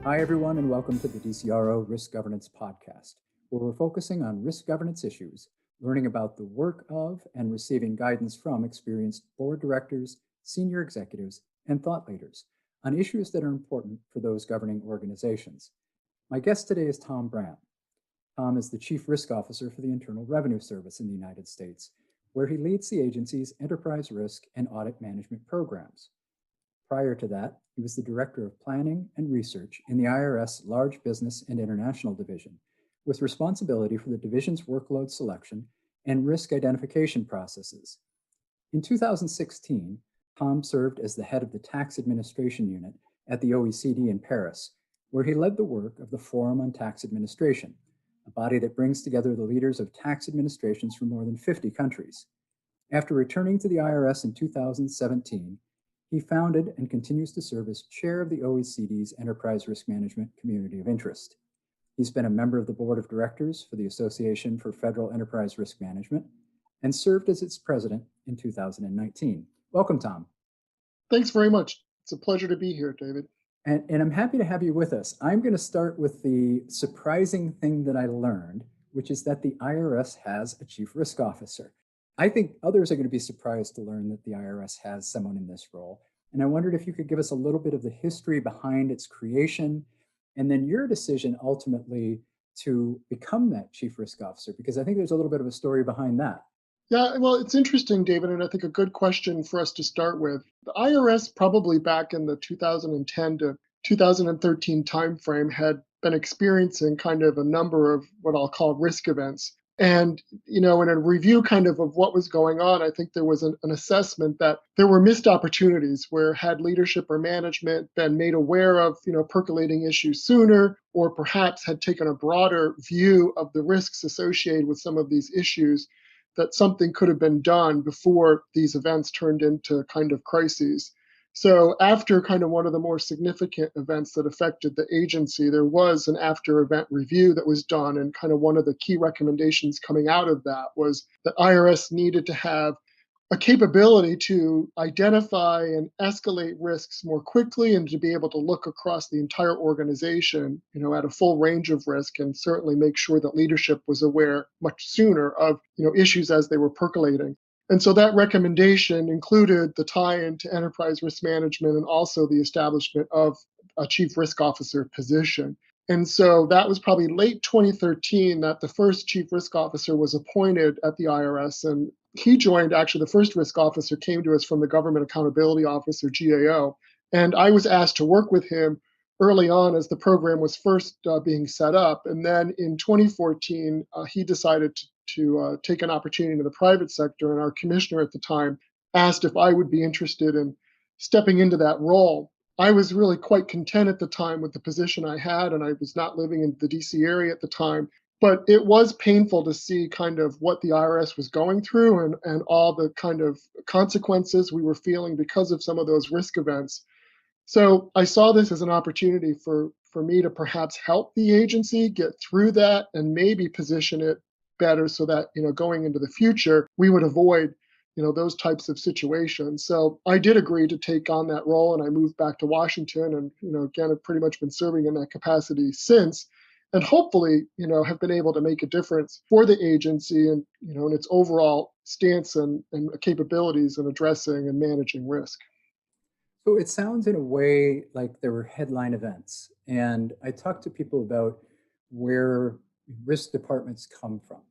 Hi, everyone, and welcome to the DCRO Risk Governance Podcast, where we're focusing on risk governance issues, learning about the work of and receiving guidance from experienced board directors, senior executives, and thought leaders on issues that are important for those governing organizations. My guest today is Tom Brandt. Tom is the Chief Risk Officer for the Internal Revenue Service in the United States, where he leads the agency's enterprise risk and audit management programs. Prior to that, he was the Director of Planning and Research in the IRS Large Business and International Division, with responsibility for the division's workload selection and risk identification processes. In 2016, Tom served as the head of the Tax Administration Unit at the OECD in Paris, where he led the work of the Forum on Tax Administration, a body that brings together the leaders of tax administrations from more than 50 countries. After returning to the IRS in 2017, he founded and continues to serve as chair of the OECD's Enterprise Risk Management Community of Interest. He's been a member of the board of directors for the Association for Federal Enterprise Risk Management and served as its president in 2019. Welcome, Tom. Thanks very much. It's a pleasure to be here, David. And I'm happy to have you with us. I'm going to start with the surprising thing that I learned, which is that the IRS has a chief risk officer. I think others are going to be surprised to learn that the IRS has someone in this role. And I wondered if you could give us a little bit of the history behind its creation and then your decision ultimately to become that chief risk officer, because I think there's a little bit of a story behind that. Yeah, well, it's interesting, David, and I think a good question for us to start with. The IRS, probably back in the 2010 to 2013 timeframe, had been experiencing kind of a number of what I'll call risk events. And, in a review kind of what was going on, I think there was an assessment that there were missed opportunities where had leadership or management been made aware of, percolating issues sooner, or perhaps had taken a broader view of the risks associated with some of these issues, that something could have been done before these events turned into kind of crises. So after kind of one of the more significant events that affected the agency, there was an after event review that was done. And kind of one of the key recommendations coming out of that was that IRS needed to have a capability to identify and escalate risks more quickly and to be able to look across the entire organization, at a full range of risk, and certainly make sure that leadership was aware much sooner of, issues as they were percolating. And so that recommendation included the tie-in to enterprise risk management and also the establishment of a chief risk officer position. And so that was probably late 2013 that the first chief risk officer was appointed at the IRS. And he joined, actually, the first risk officer came to us from the Government Accountability Office, or GAO. And I was asked to work with him early on as the program was first being set up. And then in 2014, he decided to take an opportunity in the private sector. And our commissioner at the time asked if I would be interested in stepping into that role. I was really quite content at the time with the position I had, and I was not living in the DC area at the time. But it was painful to see kind of what the IRS was going through and all the kind of consequences we were feeling because of some of those risk events. So I saw this as an opportunity for me to perhaps help the agency get through that and maybe position it better so that, going into the future, we would avoid, those types of situations. So I did agree to take on that role, and I moved back to Washington and, again, I've pretty much been serving in that capacity since, and hopefully, have been able to make a difference for the agency and, in its overall stance and capabilities in addressing and managing risk. So it sounds in a way like there were headline events. And I talked to people about where risk departments come from.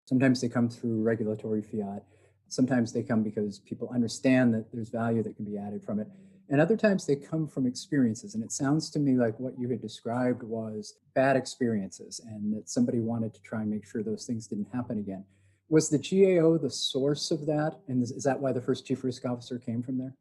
Sometimes they come through regulatory fiat. Sometimes they come because people understand that there's value that can be added from it. And other times they come from experiences. And it sounds to me like what you had described was bad experiences and that somebody wanted to try and make sure those things didn't happen again. Was the GAO the source of that? And is that why the first chief risk officer came from there?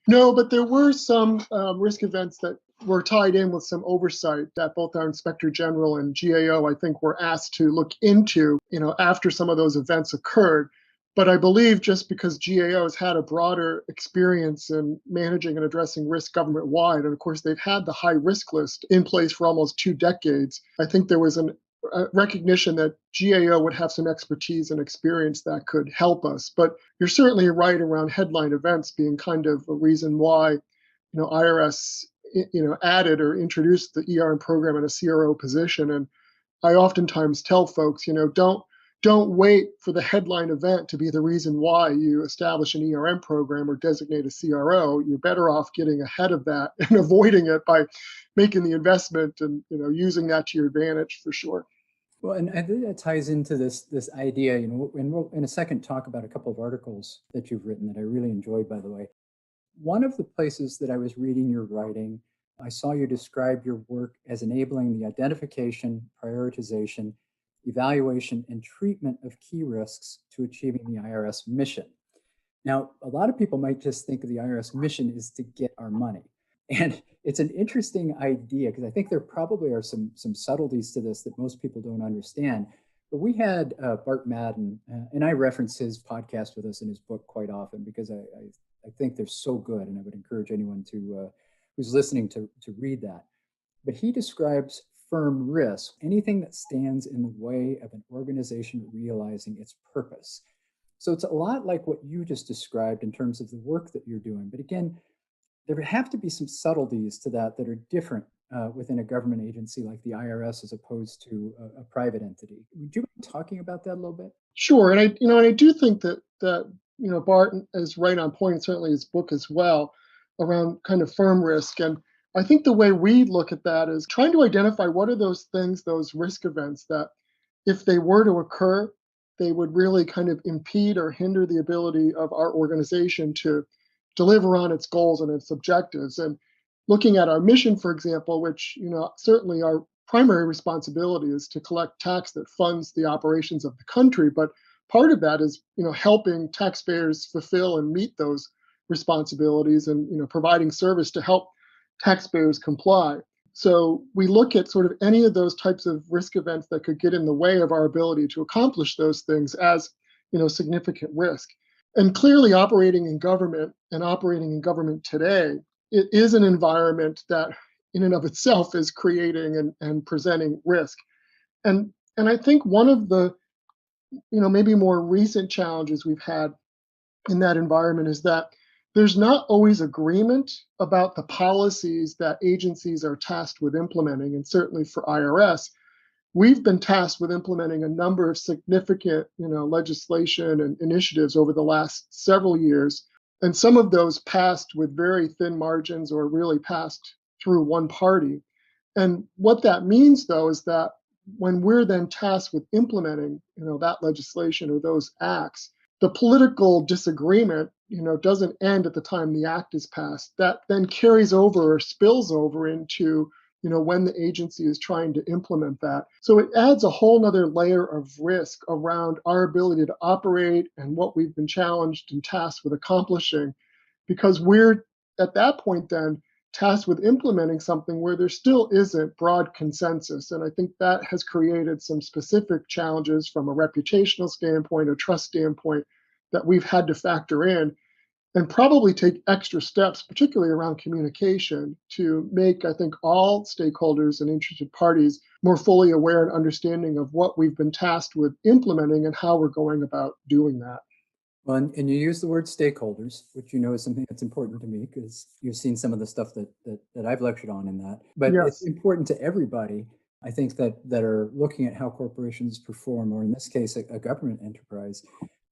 No, but there were some risk events that were tied in with some oversight that both our Inspector General and GAO, I think, were asked to look into, after some of those events occurred. But I believe just because GAO has had a broader experience in managing and addressing risk government-wide, and of course they've had the high risk list in place for almost 2 decades, I think there was a recognition that GAO would have some expertise and experience that could help us. But you're certainly right around headline events being kind of a reason why, IRS added or introduced the ERM program in a CRO position. And I oftentimes tell folks, don't wait for the headline event to be the reason why you establish an ERM program or designate a CRO. You're better off getting ahead of that and avoiding it by making the investment and using that to your advantage for sure. Well, and I think that ties into this idea, and we'll in a second talk about a couple of articles that you've written that I really enjoyed, by the way. One of the places that I was reading your writing, I saw you describe your work as enabling the identification, prioritization, evaluation, and treatment of key risks to achieving the IRS mission. Now, a lot of people might just think of the IRS mission is to get our money. And it's an interesting idea because I think there probably are some subtleties to this that most people don't understand. But we had Bart Madden, and I reference his podcast with us in his book quite often because I think they're so good, and I would encourage anyone to who's listening to read that. But he describes firm risk, anything that stands in the way of an organization realizing its purpose. So it's a lot like what you just described in terms of the work that you're doing. But again, there have to be some subtleties to that are different within a government agency like the IRS as opposed to a private entity. Would you mind talking about that a little bit? Sure, and I do think that Bart is right on point, and certainly his book as well, around kind of firm risk. And I think the way we look at that is trying to identify what are those things, those risk events that if they were to occur, they would really kind of impede or hinder the ability of our organization to deliver on its goals and its objectives. And looking at our mission, for example, which certainly our primary responsibility is to collect tax that funds the operations of the country, but part of that is helping taxpayers fulfill and meet those responsibilities and providing service to help taxpayers comply. So we look at sort of any of those types of risk events that could get in the way of our ability to accomplish those things as significant risk. And clearly operating in government today, it is an environment that in and of itself is creating and presenting risk. And I think one of the maybe more recent challenges we've had in that environment is that there's not always agreement about the policies that agencies are tasked with implementing. And certainly for IRS, we've been tasked with implementing a number of significant legislation and initiatives over the last several years. And some of those passed with very thin margins or really passed through one party. And what that means, though, is that when we're then tasked with implementing that legislation or those acts, the political disagreement doesn't end at the time the act is passed. That then carries over or spills over into when the agency is trying to implement that. So it adds a whole nother layer of risk around our ability to operate and what we've been challenged and tasked with accomplishing, because we're at that point then tasked with implementing something where there still isn't broad consensus. And I think that has created some specific challenges from a reputational standpoint, a trust standpoint, that we've had to factor in and probably take extra steps, particularly around communication, to make, I think, all stakeholders and interested parties more fully aware and understanding of what we've been tasked with implementing and how we're going about doing that. Well, and you use the word stakeholders, which is something that's important to me because you've seen some of the stuff that I've lectured on in that. But it's Yes. important to everybody, I think, that are looking at how corporations perform, or in this case, a government enterprise.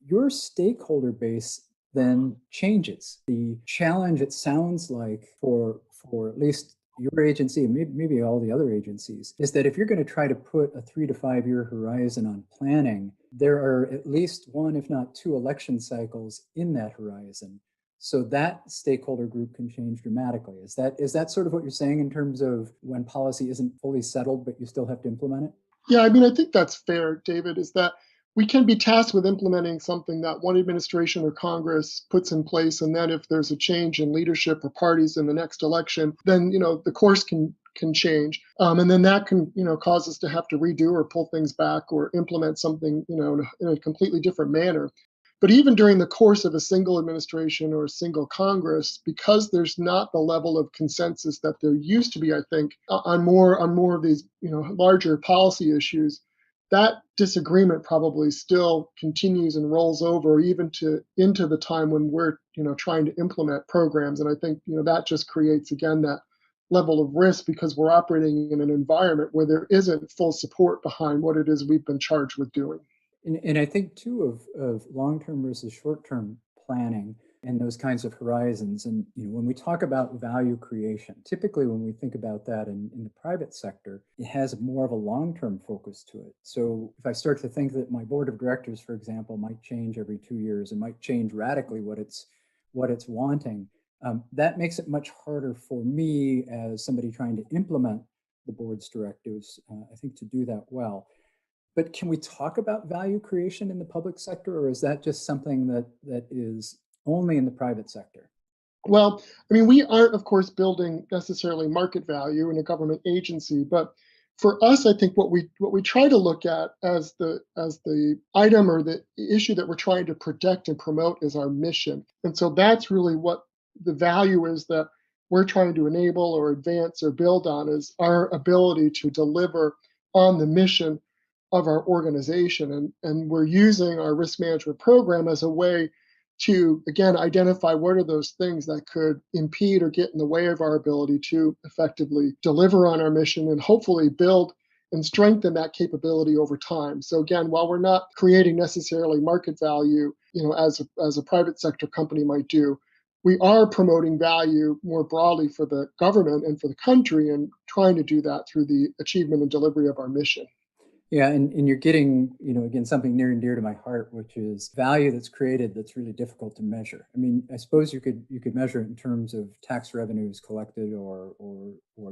Your stakeholder base then changes. The challenge, it sounds like, for at least your agency and maybe all the other agencies, is that if you're going to try to put a 3 to 5 year horizon on planning, there are at least one, if not two, election cycles in that horizon. So that stakeholder group can change dramatically. Is that sort of what you're saying in terms of when policy isn't fully settled, but you still have to implement it? Yeah, I mean, I think that's fair, David, is that we can be tasked with implementing something that one administration or Congress puts in place. And then if there's a change in leadership or parties in the next election, then, the course can change. And then that can, cause us to have to redo or pull things back or implement something, in a completely different manner. But even during the course of a single administration or a single Congress, because there's not the level of consensus that there used to be, I think, on more of these, larger policy issues, that disagreement probably still continues and rolls over even into the time when we're, trying to implement programs. And I think, that just creates again that level of risk because we're operating in an environment where there isn't full support behind what it is we've been charged with doing. And I think too of long-term versus short-term planning and those kinds of horizons. And when we talk about value creation, typically when we think about that in the private sector, it has more of a long-term focus to it. So if I start to think that my board of directors, for example, might change every 2 years and might change radically what it's wanting, that makes it much harder for me as somebody trying to implement the board's directives, I think, to do that well. But can we talk about value creation in the public sector, or is that just something that is only in the private sector? Well, I mean, we aren't, of course, building necessarily market value in a government agency, but for us, I think what we try to look at as the item or the issue that we're trying to protect and promote is our mission. And so that's really what the value is that we're trying to enable or advance or build on is our ability to deliver on the mission of our organization. And we're using our risk management program as a way to, again, identify what are those things that could impede or get in the way of our ability to effectively deliver on our mission and hopefully build and strengthen that capability over time. So again, while we're not creating necessarily market value, as a private sector company might do, we are promoting value more broadly for the government and for the country and trying to do that through the achievement and delivery of our mission. Yeah, and you're getting, again, something near and dear to my heart, which is value that's created that's really difficult to measure. I mean, I suppose you could measure it in terms of tax revenues collected or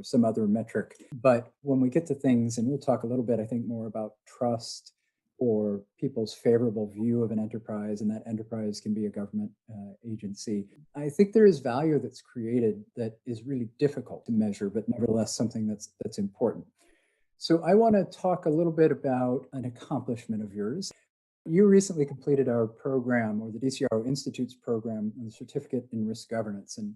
some other metric. But when we get to things, and we'll talk a little bit, I think, more about trust or people's favorable view of an enterprise, and that enterprise can be a government agency. I think there is value that's created that is really difficult to measure, but nevertheless something that's important. So I want to talk a little bit about an accomplishment of yours. You recently completed our program, or the DCRO Institute's program, on the Certificate in Risk Governance. And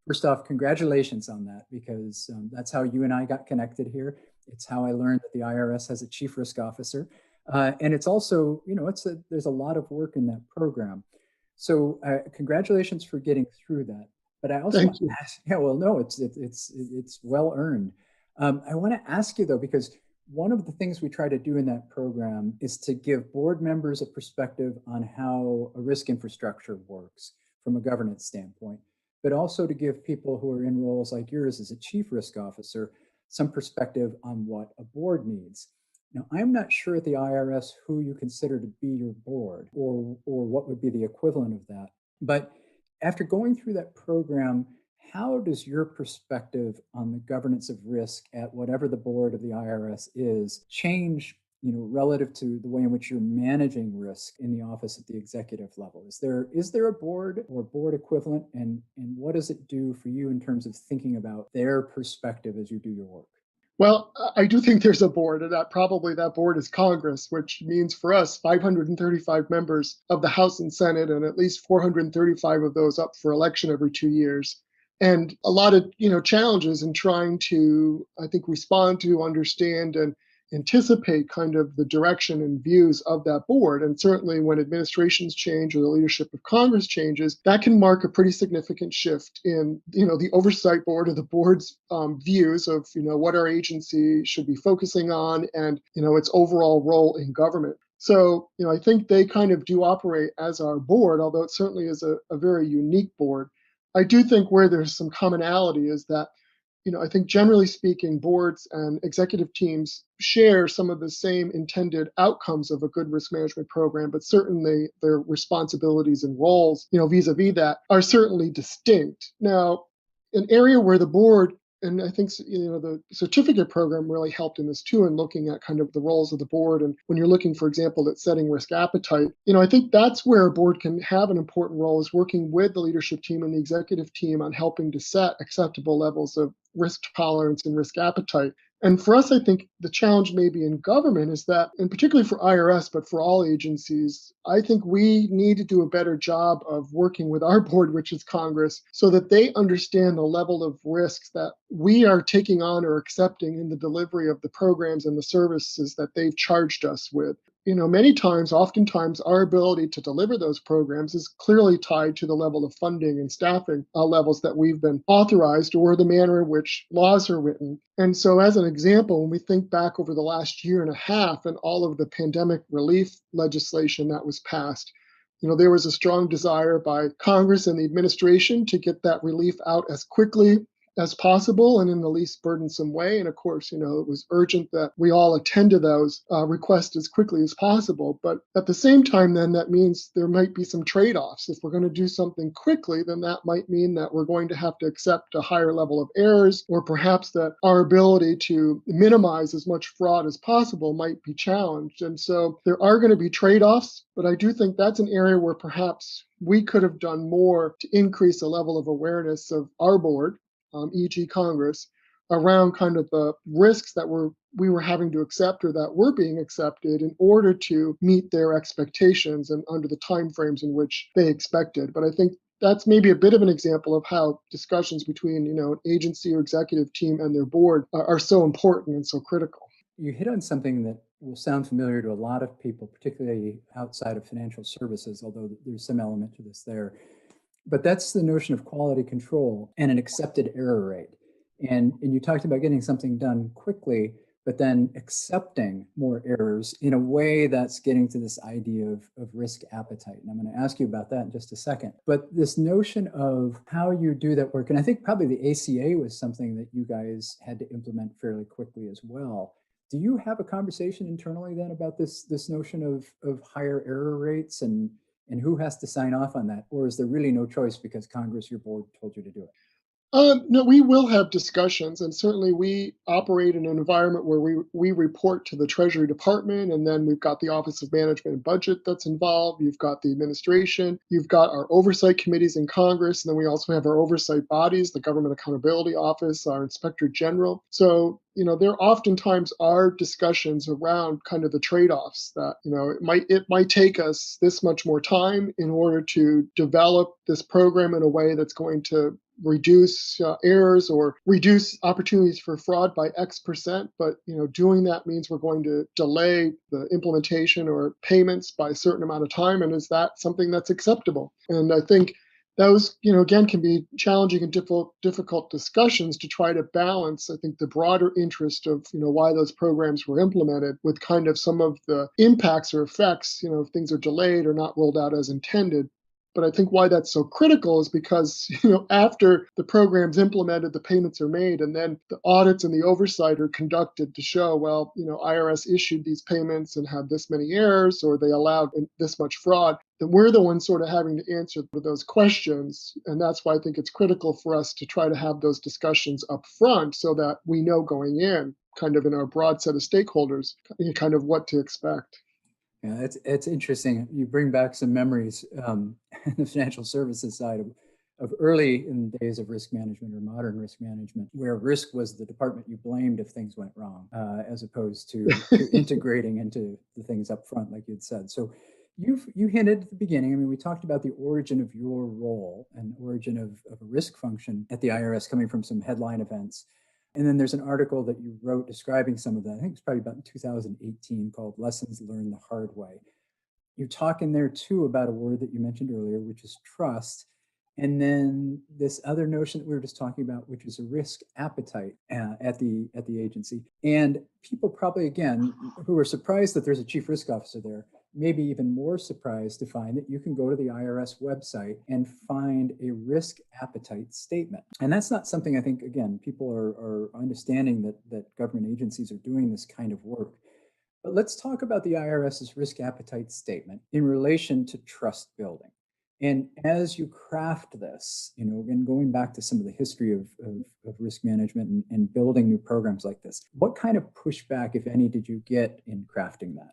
first off, congratulations on that, because that's how you and I got connected here. It's how I learned that the IRS has a chief risk officer. And it's also, there's a lot of work in that program. So congratulations for getting through that. But I also want Thank to you. ask, yeah, well, no, it's well earned. I want to ask you though, because one of the things we try to do in that program is to give board members a perspective on how a risk infrastructure works from a governance standpoint, but also to give people who are in roles like yours as a chief risk officer some perspective on what a board needs. Now, I'm not sure at the IRS who you consider to be your board or what would be the equivalent of that. But after going through that program, how does your perspective on the governance of risk at whatever the board of the IRS is change, relative to the way in which you're managing risk in the office at the executive level? Is there a board or board equivalent, and what does it do for you in terms of thinking about their perspective as you do your work? Well, I do think there's a board, and that board is Congress, which means for us 535 members of the House and Senate, and at least 435 of those up for election every 2 years. And a lot of challenges in trying to, I think, respond to, understand, and anticipate kind of the direction and views of that board. And certainly when administrations change or the leadership of Congress changes, that can mark a pretty significant shift in the oversight board or the board's views of what our agency should be focusing on and its overall role in government. So I think they kind of do operate as our board, although it certainly is a very unique board. I do think where there's some commonality is that I think generally speaking, boards and executive teams share some of the same intended outcomes of a good risk management program, but certainly their responsibilities and roles, vis-a-vis that are certainly distinct. Now, an area where the board and I think the certificate program really helped in this too, in looking at kind of the roles of the board. And when you're looking, for example, at setting risk appetite, I think that's where a board can have an important role, is working with the leadership team and the executive team on helping to set acceptable levels of risk tolerance and risk appetite. And for us, I think the challenge maybe in government is that, and particularly for IRS, but for all agencies, I think we need to do a better job of working with our board, which is Congress, so that they understand the level of risks that we are taking on or accepting in the delivery of the programs and the services that they've charged us with. many times, oftentimes, our ability to deliver those programs is clearly tied to the level of funding and staffing levels that we've been authorized or the manner in which laws are written. And so, as an example, when we think back over the last year and a half and all of the pandemic relief legislation that was passed, there was a strong desire by Congress and the administration to get that relief out as quickly as possible and in the least burdensome way. And of course, it was urgent that we all attend to those requests as quickly as possible. But at the same time, then that means there might be some trade offs. If we're going to do something quickly, then that might mean that we're going to have to accept a higher level of errors, or perhaps that our ability to minimize as much fraud as possible might be challenged. And so there are going to be trade offs, but I do think that's an area where perhaps we could have done more to increase the level of awareness of our board, e.g. Congress, around kind of the risks that we were having to accept or that were being accepted in order to meet their expectations and under the timeframes in which they expected. But I think that's maybe a bit of an example of how discussions between, an agency or executive team and their board are so important and so critical. You hit on something that will sound familiar to a lot of people, particularly outside of financial services, although there's some element to this there. But that's the notion of quality control and an accepted error rate. And you talked about getting something done quickly, but then accepting more errors in a way that's getting to this idea of risk appetite. And I'm going to ask you about that in just a second. But this notion of how you do that work, and I think probably the ACA was something that you guys had to implement fairly quickly as well. Do you have a conversation internally then about this notion of higher error rates and who has to sign off on that? Or is there really no choice because Congress, your board, told you to do it? No, we will have discussions, and certainly we operate in an environment where we report to the Treasury Department, and then we've got the Office of Management and Budget that's involved. You've got the administration, you've got our oversight committees in Congress, and then we also have our oversight bodies, the Government Accountability Office, our Inspector General. So, there oftentimes are discussions around kind of the trade-offs that, it might take us this much more time in order to develop this program in a way that's going to reduce errors or reduce opportunities for fraud by X%. But doing that means we're going to delay the implementation or payments by a certain amount of time. And is that something that's acceptable? And I think those, again, can be challenging and difficult discussions to try to balance, I think, the broader interest of, why those programs were implemented with kind of some of the impacts or effects, if things are delayed or not rolled out as intended. But I think why that's so critical is because, after the program's implemented, the payments are made, and then the audits and the oversight are conducted to show, well, IRS issued these payments and had this many errors, or they allowed this much fraud, then we're the ones sort of having to answer those questions. And that's why I think it's critical for us to try to have those discussions up front so that we know going in, kind of in our broad set of stakeholders, kind of what to expect. Yeah, it's interesting. You bring back some memories in the financial services side of early in the days of risk management or modern risk management, where risk was the department you blamed if things went wrong, as opposed to integrating into the things up front, like you'd said. So you hinted at the beginning. I mean, we talked about the origin of your role and origin of a risk function at the IRS coming from some headline events. And then there's an article that you wrote describing some of that. I think it's probably about in 2018 called Lessons Learned the Hard Way. You talk in there too about a word that you mentioned earlier, which is trust. And then this other notion that we were just talking about, which is a risk appetite at the agency. And people probably, again, who are surprised that there's a chief risk officer there, maybe even more surprised to find that you can go to the IRS website and find a risk appetite statement. And that's not something I think, again, people are understanding that government agencies are doing this kind of work. But let's talk about the IRS's risk appetite statement in relation to trust building. And as you craft this, and going back to some of the history of risk management and building new programs like this, what kind of pushback, if any, did you get in crafting that?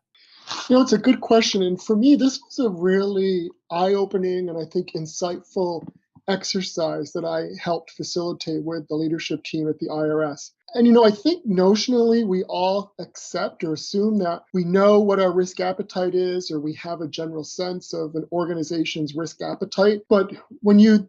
It's a good question. And for me, this was a really eye-opening and I think insightful exercise that I helped facilitate with the leadership team at the IRS. And, I think notionally we all accept or assume that we know what our risk appetite is, or we have a general sense of an organization's risk appetite. But when you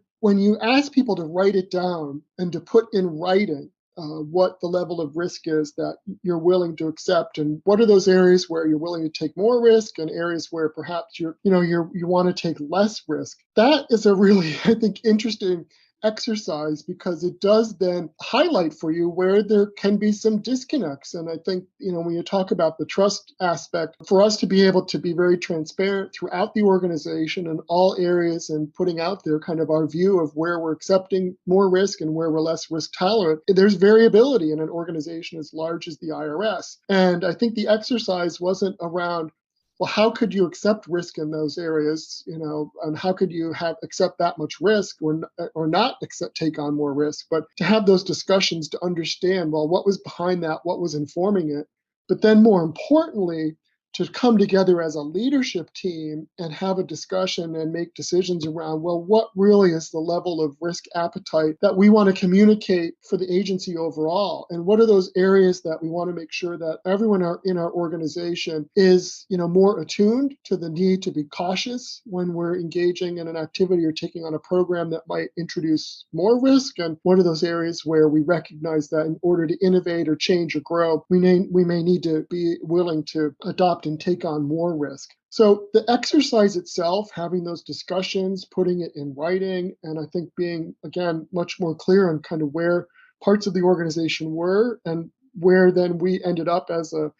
ask people to write it down and to put in writing what the level of risk is that you're willing to accept, and what are those areas where you're willing to take more risk, and areas where perhaps you want to take less risk. That is a really, I think, interesting exercise, because it does then highlight for you where there can be some disconnects. And I think, when you talk about the trust aspect, for us to be able to be very transparent throughout the organization in all areas and putting out there kind of our view of where we're accepting more risk and where we're less risk tolerant, there's variability in an organization as large as the IRS. And I think the exercise wasn't around, well, how could you accept risk in those areas, and how could you accept that much risk, or not take on more risk, but to have those discussions to understand, well, what was behind that, what was informing it, but then more importantly, to come together as a leadership team and have a discussion and make decisions around, well, what really is the level of risk appetite that we want to communicate for the agency overall? And what are those areas that we want to make sure that everyone in our organization is, more attuned to the need to be cautious when we're engaging in an activity or taking on a program that might introduce more risk? And what are those areas where we recognize that in order to innovate or change or grow, we may need to be willing to adopt and take on more risk. So the exercise itself, having those discussions, putting it in writing, and I think being, again, much more clear on kind of where parts of the organization were and where then we ended up as a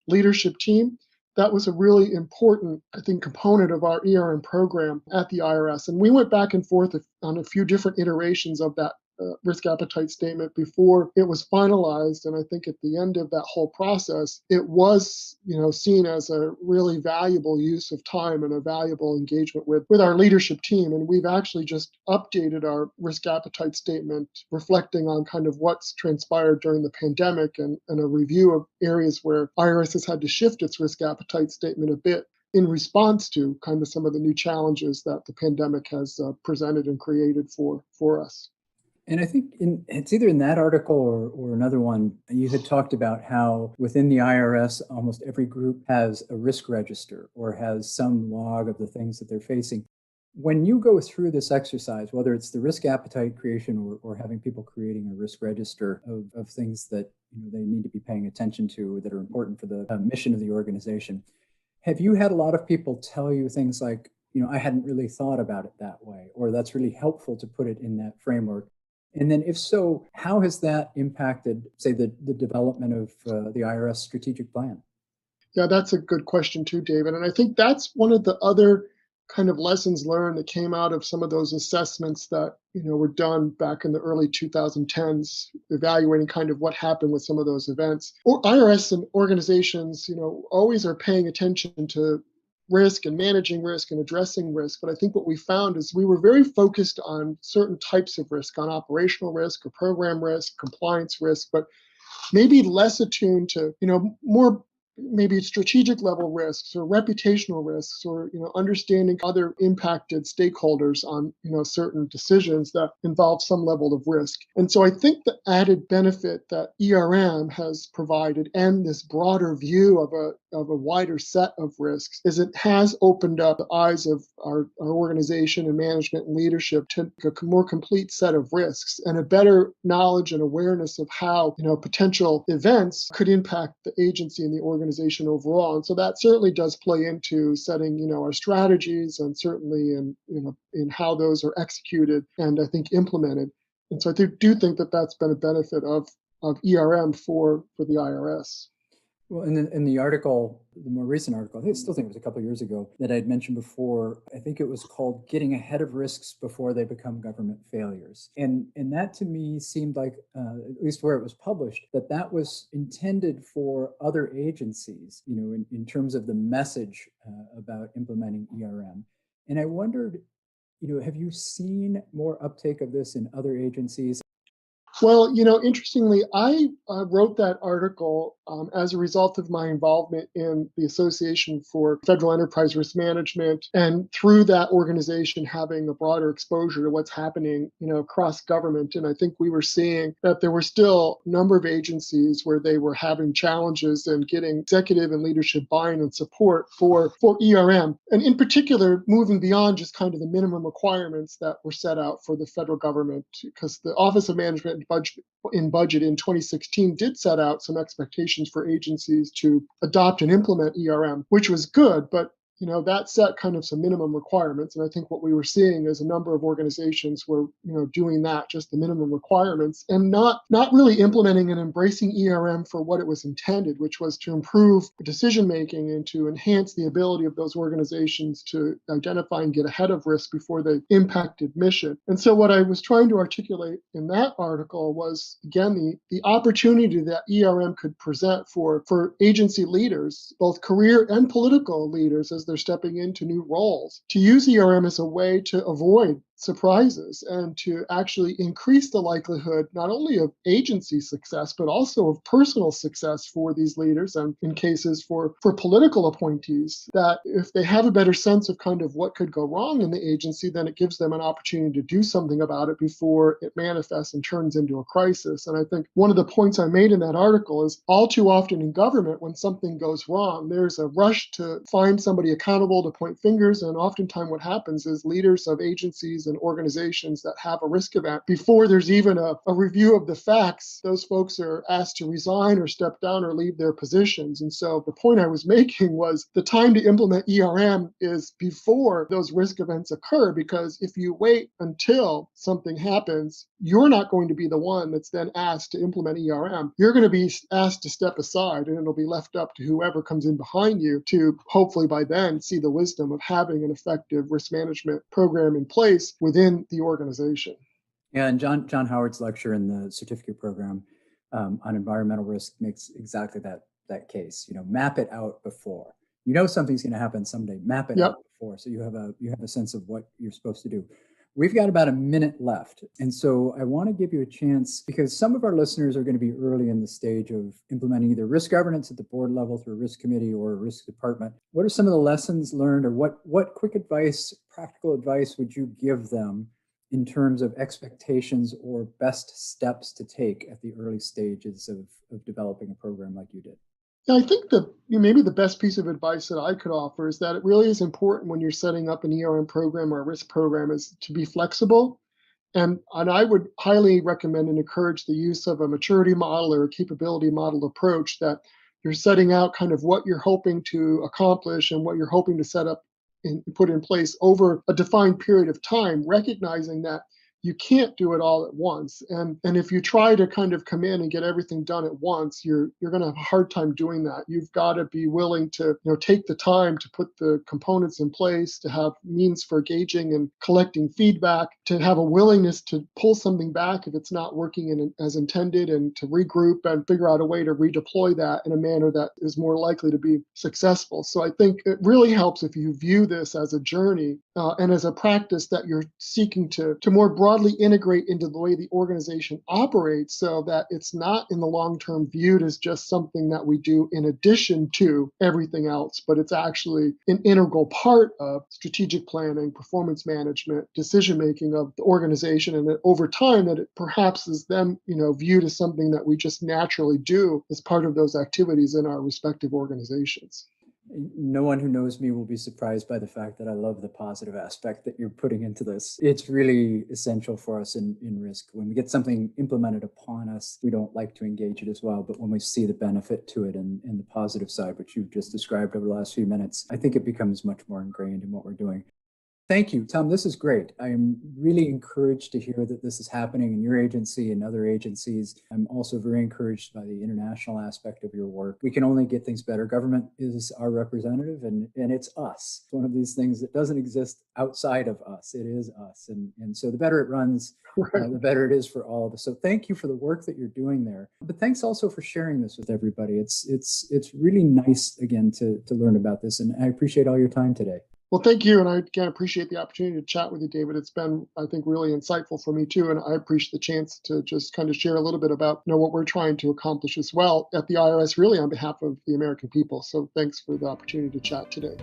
leadership team, that was a really important, I think, component of our ERM program at the IRS. And we went back and forth on a few different iterations of that risk appetite statement before it was finalized. And I think at the end of that whole process, it was, seen as a really valuable use of time and a valuable engagement with our leadership team. And we've actually just updated our risk appetite statement, reflecting on kind of what's transpired during the pandemic, and a review of areas where IRS has had to shift its risk appetite statement a bit in response to kind of some of the new challenges that the pandemic has presented and created for us. And I think it's either in that article or another one, you had talked about how within the IRS, almost every group has a risk register or has some log of the things that they're facing. When you go through this exercise, whether it's the risk appetite creation or having people creating a risk register of things that they need to be paying attention to that are important for the mission of the organization, have you had a lot of people tell you things like, I hadn't really thought about it that way, or that's really helpful to put it in that framework? And then if so, how has that impacted, say, the development of the IRS strategic plan? Yeah, that's a good question too, David. And I think that's one of the other kind of lessons learned that came out of some of those assessments that, were done back in the early 2010s, evaluating kind of what happened with some of those events. Or IRS and organizations, always are paying attention to risk and managing risk and addressing risk. But I think what we found is we were very focused on certain types of risk, on operational risk or program risk, compliance risk, but maybe less attuned to, more maybe strategic level risks or reputational risks, or understanding other impacted stakeholders on certain decisions that involve some level of risk. And so I think the added benefit that ERM has provided, and this broader view of a wider set of risks, is it has opened up the eyes of our organization and management and leadership to a more complete set of risks and a better knowledge and awareness of how potential events could impact the agency and the organization overall. And so that certainly does play into setting our strategies, and certainly in how those are executed and I think implemented. And so I do think that that's been a benefit of ERM for the IRS. Well, in the article, the more recent article, I still think it was a couple of years ago, that I had mentioned before, I think it was called Getting Ahead of Risks Before They Become Government Failures. And that to me seemed like, at least where it was published, that was intended for other agencies, in terms of the message about implementing ERM. And I wondered, have you seen more uptake of this in other agencies? Well, interestingly, I wrote that article as a result of my involvement in the Association for Federal Enterprise Risk Management, and through that organization having a broader exposure to what's happening, across government. And I think we were seeing that there were still a number of agencies where they were having challenges in getting executive and leadership buy-in and support for ERM, and in particular, moving beyond just kind of the minimum requirements that were set out for the federal government, because the Office of Management and Budget in 2016 did set out some expectations for agencies to adopt and implement ERM, which was good, but that set kind of some minimum requirements. And I think what we were seeing is a number of organizations were, doing that, just the minimum requirements, and not really implementing and embracing ERM for what it was intended, which was to improve decision making and to enhance the ability of those organizations to identify and get ahead of risk before they impacted mission. And so what I was trying to articulate in that article was, again, the opportunity that ERM could present for agency leaders, both career and political leaders, as they're stepping into new roles, to use ERM as a way to avoid surprises and to actually increase the likelihood not only of agency success, but also of personal success for these leaders, and in cases for political appointees, that if they have a better sense of kind of what could go wrong in the agency, then it gives them an opportunity to do something about it before it manifests and turns into a crisis. And I think one of the points I made in that article is, all too often in government, when something goes wrong, there's a rush to find somebody accountable, to point fingers, and oftentimes what happens is leaders of agencies and organizations that have a risk event, before there's even a review of the facts, those folks are asked to resign or step down or leave their positions. And so the point I was making was, the time to implement ERM is before those risk events occur, because if you wait until something happens, you're not going to be the one that's then asked to implement ERM. You're going to be asked to step aside, and it'll be left up to whoever comes in behind you to hopefully by then see the wisdom of having an effective risk management program in place within the organization. Yeah, and John Howard's lecture in the certificate program on environmental risk makes exactly that case. Map it out before. Something's going to happen someday. Map it out before, so you have a sense of what you're supposed to do. We've got about a minute left, and so I want to give you a chance, because some of our listeners are going to be early in the stage of implementing either risk governance at the board level through a risk committee or a risk department. What are some of the lessons learned, or what quick advice, practical advice would you give them in terms of expectations or best steps to take at the early stages of developing a program like you did? I think that maybe the best piece of advice that I could offer is that it really is important when you're setting up an ERM program or a risk program is to be flexible. And I would highly recommend and encourage the use of a maturity model or a capability model approach, that you're setting out kind of what you're hoping to accomplish and what you're hoping to set up and put in place over a defined period of time, recognizing that you can't do it all at once. And if you try to kind of come in and get everything done at once, you're going to have a hard time doing that. You've got to be willing to take the time to put the components in place, to have means for gauging and collecting feedback, to have a willingness to pull something back if it's not working as intended, and to regroup and figure out a way to redeploy that in a manner that is more likely to be successful. So I think it really helps if you view this as a journey and as a practice that you're seeking to more broadly integrate into the way the organization operates, so that it's not in the long term viewed as just something that we do in addition to everything else, but it's actually an integral part of strategic planning, performance management, decision making of the organization, and that over time that it perhaps is then viewed as something that we just naturally do as part of those activities in our respective organizations. No one who knows me will be surprised by the fact that I love the positive aspect that you're putting into this. It's really essential for us in risk. When we get something implemented upon us, we don't like to engage it as well. But when we see the benefit to it and the positive side, which you've just described over the last few minutes, I think it becomes much more ingrained in what we're doing. Thank you, Tom. This is great. I'm really encouraged to hear that this is happening in your agency and other agencies. I'm also very encouraged by the international aspect of your work. We can only get things better. Government is our representative, and it's us. It's one of these things that doesn't exist outside of us. It is us. And so the better it runs, the better it is for all of us. So thank you for the work that you're doing there. But thanks also for sharing this with everybody. It's really nice, again, to learn about this. And I appreciate all your time today. Well, thank you. And I again appreciate the opportunity to chat with you, David. It's been, I think, really insightful for me too. And I appreciate the chance to just kind of share a little bit about what we're trying to accomplish as well at the IRS, really on behalf of the American people. So thanks for the opportunity to chat today.